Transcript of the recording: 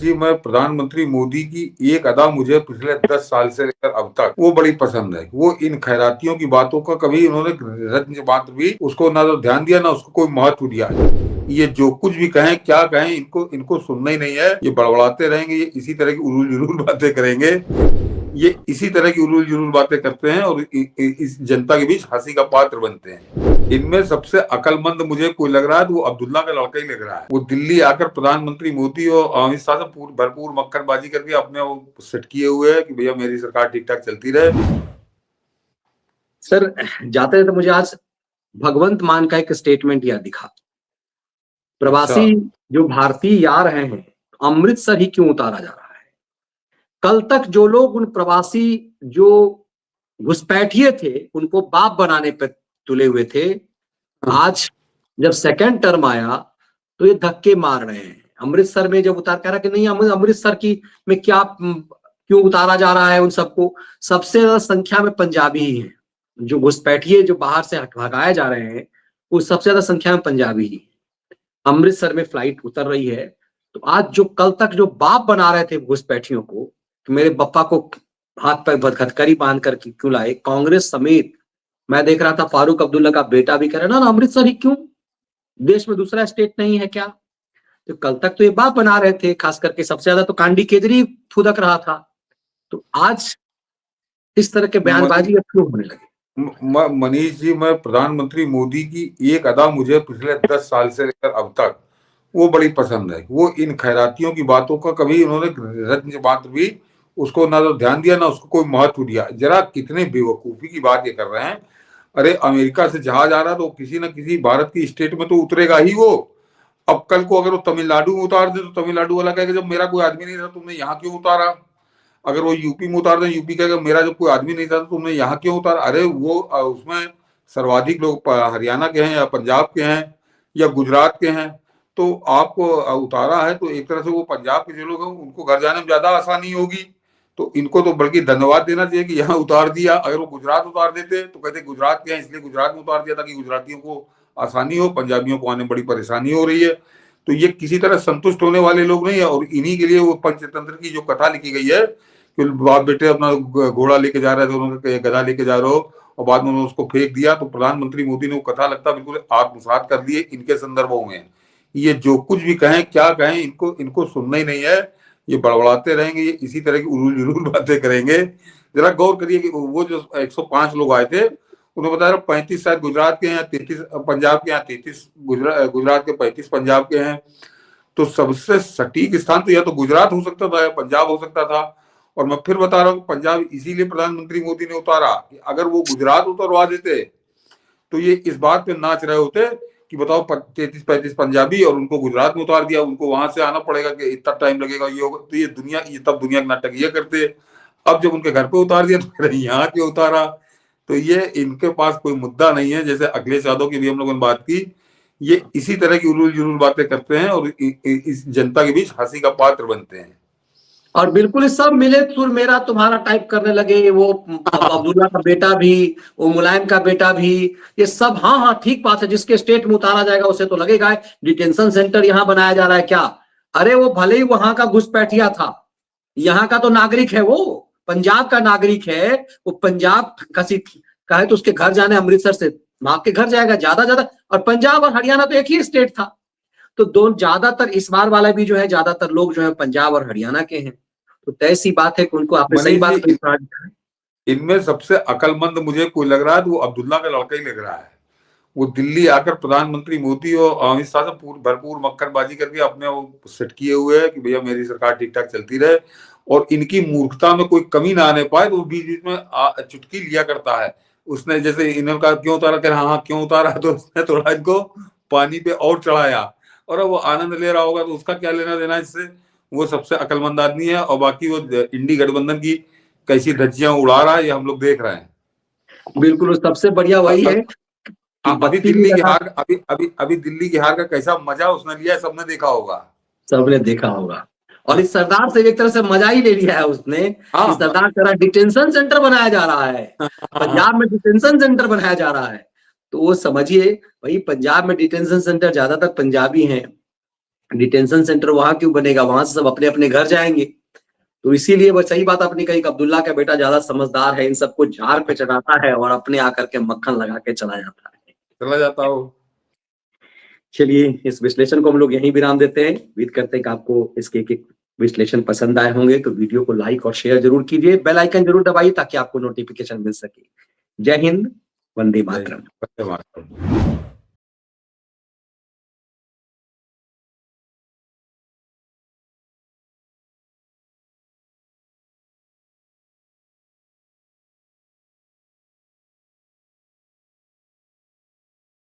जी, मैं प्रधानमंत्री मोदी की एक अदा मुझे पिछले 10 साल से लेकर अब तक वो बड़ी पसंद है। वो इन खैरातियों की बातों का कभी उन्होंने रत्न मात्र भी उसको ना तो ध्यान दिया, ना उसको कोई महत्व दिया। ये जो कुछ भी कहें, क्या कहें, इनको इनको सुनना ही नहीं है। ये बड़बड़ाते रहेंगे, ये इसी तरह की उलूल-जुलूल बातें करेंगे। ये इसी तरह की उलूल-जुलूल बातें करते हैं और इस जनता के बीच हँसी का पात्र बनते हैं। इनमें सबसे अक्लमंद मुझे कोई लग रहा है तो वो अब्दुल्ला का लड़का ही लग रहा है। वो दिल्ली आकर प्रधानमंत्री मोदी और अमित शाह से भरपूर मक्खनबाजी करके अपने वो सेट किए हुए है कि भैया मेरी सरकार ठीक-ठाक चलती रहे। सर, जाते-जाते मुझे आज भगवंत मान का एक स्टेटमेंट याद दिखा। अच्छा। प्रवासी जो भारतीय आ रहे हैं, अमृतसर ही क्यों उतारा जा रहा है? कल तक जो लोग उन प्रवासी जो घुसपैठिए थे, उनको बाप बनाने पे तुले हुए थे, आज जब सेकंड टर्म आया, तो ये धक्के मार रहे हैं। अमृतसर में जब उतार कह रहा कि नहीं अमृतसर की में क्या क्यों उतारा जा रहा है उन सबको? सबसे ज्यादा संख्या में पंजाबी ही हैं। जो घुसपैठिए जो बाहर से भगाए जा रहे हैं, वो सबसे ज्यादा संख्या में पंजाबी ही। अमृतसर में फ्लाइट उतर रही है, तो आज जो कल तक जो बाप बना रहे थे घुसपैठियों को, कि मेरे बप्पा को हाथ पर हथकड़ी बांध कर क्यों लाए, कांग्रेस समेत मैं देख रहा था फारूक अब्दुल्ला का बेटा भी कह रहा ना अमृतसर ही क्यों, देश में दूसरा स्टेट नहीं है क्या? तो कल तक तो ये बाप बना रहे थे, खास करके सबसे ज्यादा तो कांडी केजरी फुदक रहा था। तो आज इस तरह के बयानबाजी अब क्यों होने लगे? मनीष जी, मैं प्रधानमंत्री मोदी की एक अदा मुझे पिछले 10 साल से लेकर अब तक वो बड़ी पसंद है। वो इन खैरातियों की बातों का कभी उन्होंने रत्न मात्र भी उसको ना तो ध्यान दिया, ना उसको कोई महत्व दिया। जरा कितने बेवकूफी की बात ये कर रहे हैं। अरे अमेरिका से जहाज आ रहा तो किसी न किसी भारत की स्टेट में तो उतरेगा ही वो। अब कल को अगर वो तमिलनाडु में उतार दे तो तमिलनाडु वाला कहेगा जब मेरा कोई आदमी नहीं था तुमने यहाँ क्यों उतारा। अगर वो यूपी में उतार दे, यूपी कहेगा मेरा जब कोई आदमी नहीं था तो तुमने यहाँ क्यों उतारा। अरे वो उसमें सर्वाधिक लोग हरियाणा के हैं या पंजाब के हैं या गुजरात के हैं, तो आपको उतारा है तो एक तरह से वो पंजाब के जो लोग हैं उनको घर जाने में ज्यादा आसानी होगी। तो इनको तो बल्कि धन्यवाद देना चाहिए कि यहाँ उतार दिया। अगर वो गुजरात उतार देते तो कहते गुजरात के हैं इसलिए गुजरात में उतार दिया ताकि गुजरातियों को आसानी हो, पंजाबियों को आने में बड़ी परेशानी हो रही है। तो ये किसी तरह संतुष्ट होने वाले लोग नहीं है और इन्हीं के लिए वो पंचतंत्र की जो कथा लिखी गई है कि बाप बेटे अपना घोड़ा लेके जा रहे थे, उन्होंने गधा लेके जा रहे हो और बाद में उन्होंने उसको फेंक दिया, तो प्रधानमंत्री मोदी ने वो कथा लगता बिल्कुल आत्मसात कर दिए इनके संदर्भों में। ये जो कुछ भी कहें, क्या कहें, इनको इनको सुनना ही नहीं है। ये बड़बड़ाते रहेंगे, ये इसी तरह की उलूल जुलूल बातें करेंगे। जरा गौर करिए कि वो जो 105 लोग आए थे उन्होंने बताया 35 शायद गुजरात के हैं, 33 पंजाब के हैं, 33 गुजरात के, 35 पंजाब के हैं। तो सबसे सटीक स्थान तो या तो गुजरात हो सकता था या पंजाब हो सकता था। और मैं फिर बता रहा हूँ पंजाब इसीलिए प्रधानमंत्री मोदी ने उतारा कि अगर वो गुजरात उतरवा देते तो ये इस बात पे नाच रहे होते कि बताओ 33-35 पंजाबी और उनको गुजरात में उतार दिया, उनको वहां से आना पड़ेगा कि इतना टाइम लगेगा, ये होगा। तो ये तब दुनिया के नाटक ये करते। अब जब उनके घर पे उतार दिया तो यहाँ क्यों उतारा। तो ये इनके पास कोई मुद्दा नहीं है। जैसे अखिलेश यादव की भी हम लोगों ने बात की, ये इसी तरह की उलूल जुलूल बातें करते हैं और इस जनता के बीच हंसी का पात्र बनते हैं। और बिल्कुल सब मिले सुर मेरा तुम्हारा टाइप करने लगे। वो अब्दुल्ला का बेटा भी, वो मुलायम का बेटा भी, ये सब हाँ हाँ ठीक बात है, जिसके स्टेट में उतारा जाएगा उसे तो लगेगा। डिटेंशन सेंटर यहाँ बनाया जा रहा है क्या? अरे वो भले ही वहां का घुसपैठिया था, यहाँ का तो नागरिक है, वो पंजाब का नागरिक है। वो पंजाब किसी का है तो उसके घर जाने अमृतसर से भाग के घर जाएगा ज्यादा। और पंजाब और हरियाणा तो एक ही स्टेट था। तो दोनों ज्यादातर इस बार वाला भी जो है ज्यादातर लोग जो है पंजाब और हरियाणा के हैं। तो तय सी बात है कि उनको आपने सही मनीष बात जी, इनमें सबसे अकलमंद मुझे कोई लग रहा है तो वो अब्दुल्ला का लड़का ही लग रहा है। वो दिल्ली आकर प्रधानमंत्री मोदी और अमित शाह से भरपूर मक्खनबाजी करके अपने वो सेट किए हुए है कि भैया मेरी सरकार ठीक ठाक चलती रहे और इनकी मूर्खता में कोई कमी ना आने पाए। तो वो बीच बीच में चुटकी लिया करता है। उसने जैसे इन्होंने कहा क्यों उतारा, कह हाँ हाँ क्यों उतारा, तो उसने थोड़ा इनको पानी पे और चढ़ाया और अब वो आनंद ले रहा होगा तो उसका क्या लेना देना इससे। वो सबसे अकलमंद आदमी है और बाकी वो इंडी गठबंधन की कैसी धज्जियां उड़ा रहा है ये हम लोग देख रहे हैं। बिल्कुल सबसे बढ़िया वही है कि अभी बत्ती भी दिल्ली की लगा। हार अभी दिल्ली की हार का कैसा मजा उसने लिया है, सबने देखा होगा। सबने देखा होगा। और इस सरदार से एक तरह से मजा ही ले लिया है उसने। इस हाँ। सरदार तरह डिटेंशन सेंटर बनाया जा रहा है, पंजाब में डिटेंशन सेंटर बनाया जा रहा है। तो वो समझिए भाई, पंजाब में डिटेंशन सेंटर ज्यादातर पंजाबी हैं, डिटेंशन सेंटर वहां क्यों बनेगा, वहां से सब अपने अपने घर जाएंगे। तो इसीलिए वो सही बात आपने कही कि अब्दुल्ला का बेटा ज्यादा समझदार है, इन सबको झाड़ पे चढ़ाता है और अपने आकर के मक्खन लगा के चला जाता है। चला जाता हो। चलिए इस विश्लेषण को हम लोग यहीं विराम देते हैं। उम्मीद करते हैं कि आपको इसके एक विश्लेषण पसंद आए होंगे, तो वीडियो को लाइक और शेयर जरूर कीजिए, बेल आइकन जरूर दबाइए ताकि आपको नोटिफिकेशन मिल सके। जय हिंद, वंदे मातरम। धन्यवाद।